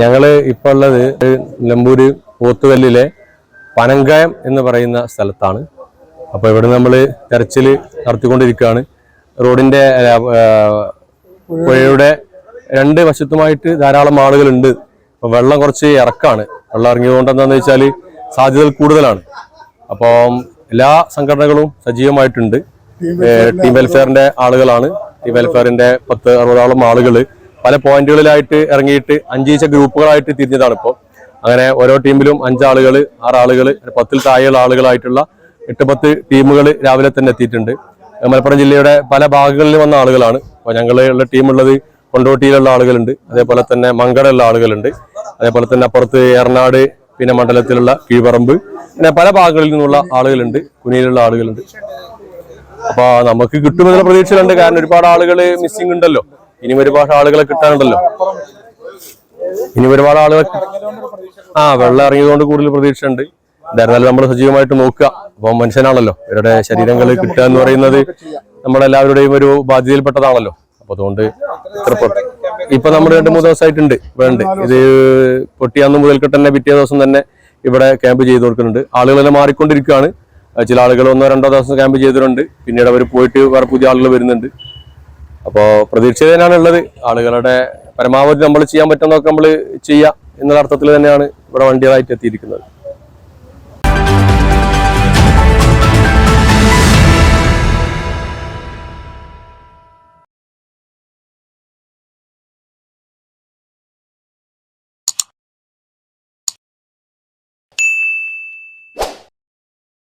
ഞങ്ങള് ഇപ്പൊ ഉള്ളത് നിലമ്പൂര് പോത്തുകല്ലിലെ പനങ്കയം എന്ന് പറയുന്ന സ്ഥലത്താണ്. അപ്പൊ ഇവിടെ നമ്മള് തെരച്ചില് നടത്തിക്കൊണ്ടിരിക്കുകയാണ്. റോഡിന്റെ പുഴയുടെ രണ്ട് വശത്തുമായിട്ട് ധാരാളം ആളുകളുണ്ട്. അപ്പൊ വെള്ളം കുറച്ച് ഇറക്കാണ്. വെള്ളം ഇറങ്ങിയതുകൊണ്ട് എന്താണെന്ന് വെച്ചാൽ സാധ്യതകൾ കൂടുതലാണ്. അപ്പം എല്ലാ സംഘടനകളും സജീവമായിട്ടുണ്ട്. ടീം വെൽഫെയറിന്റെ ആളുകളാണ്. ടീം വെൽഫെയറിന്റെ 10-60ഓളം ആളുകൾ പല പോയിന്റുകളിലായിട്ട് ഇറങ്ങിയിട്ട് 5 ഗ്രൂപ്പുകളായിട്ട് തിരിഞ്ഞതാണ്. ഇപ്പോൾ അങ്ങനെ ഓരോ ടീമിലും 5 ആളുകൾ, 6 ആളുകൾ, 10-ൽ താഴെയുള്ള ആളുകളായിട്ടുള്ള 8-10 ടീമുകൾ രാവിലെ തന്നെ എത്തിയിട്ടുണ്ട്. മലപ്പുറം ജില്ലയുടെ പല ഭാഗങ്ങളിൽ വന്ന ആളുകളാണ്. അപ്പോൾ ഞങ്ങളുള്ള ടീമുള്ളത് കൊണ്ടോട്ടിയിലുള്ള ആളുകളുണ്ട്, അതേപോലെ തന്നെ മങ്കടയുള്ള ആളുകളുണ്ട്, അതേപോലെ തന്നെ അപ്പുറത്ത് എറണാട് പിന്നെ മണ്ഡലത്തിലുള്ള കീഴ്പറമ്പ്, പിന്നെ പല ഭാഗങ്ങളിൽ നിന്നുള്ള ആളുകളുണ്ട്, കുനിയിലുള്ള ആളുകളുണ്ട്. അപ്പൊ നമുക്ക് കിട്ടുമെന്നുള്ള പ്രതീക്ഷയിലുണ്ട്. കാരണം ഒരുപാട് ആളുകൾ മിസ്സിംഗ് ഉണ്ടല്ലോ. ഇനി ഒരുപാട് ആളുകളെ കിട്ടാനുണ്ടല്ലോ. ഇനി ഒരുപാട് ആളുകൾ വെള്ളം ഇറങ്ങിയതുകൊണ്ട് കൂടുതൽ പ്രതീക്ഷ ഉണ്ട്. എന്തായിരുന്നാലും നമ്മൾ സജീവമായിട്ട് നോക്കുക. അപ്പൊ മനുഷ്യനാണല്ലോ, ഇവരുടെ ശരീരങ്ങൾ കിട്ടുക എന്ന് പറയുന്നത് നമ്മളെല്ലാവരുടെയും ഒരു ബാധ്യതയിൽപ്പെട്ടതാണല്ലോ. അപ്പൊ അതുകൊണ്ട് ഇപ്പൊ നമ്മൾ 2-3 ദിവസമായിട്ടുണ്ട് വേണ്ട. ഇത് പൊട്ടിയാന്ന് മുതൽക്ക് തന്നെ പിറ്റേ ദിവസം തന്നെ ഇവിടെ ക്യാമ്പ് ചെയ്ത് കൊടുക്കുന്നുണ്ട്. ആളുകളെല്ലാം മാറിക്കൊണ്ടിരിക്കുകയാണ്. ചില ആളുകൾ 1-2 ദിവസം ക്യാമ്പ് ചെയ്തിട്ടുണ്ട്. പിന്നീട് അവർ പോയിട്ട് വേറെ പുതിയ ആളുകൾ വരുന്നുണ്ട്. അപ്പോൾ പ്രതീക്ഷിതനാണ് ഉള്ളത്. ആളുകളുടെ പരമാവധി നമ്മൾ ചെയ്യാൻ പറ്റുന്നതൊക്കെ നമ്മൾ ചെയ്യുക എന്നുള്ള അർത്ഥത്തിൽ തന്നെയാണ് ഇവിടെ വണ്ടികളായിട്ട് എത്തിയിരിക്കുന്നത്.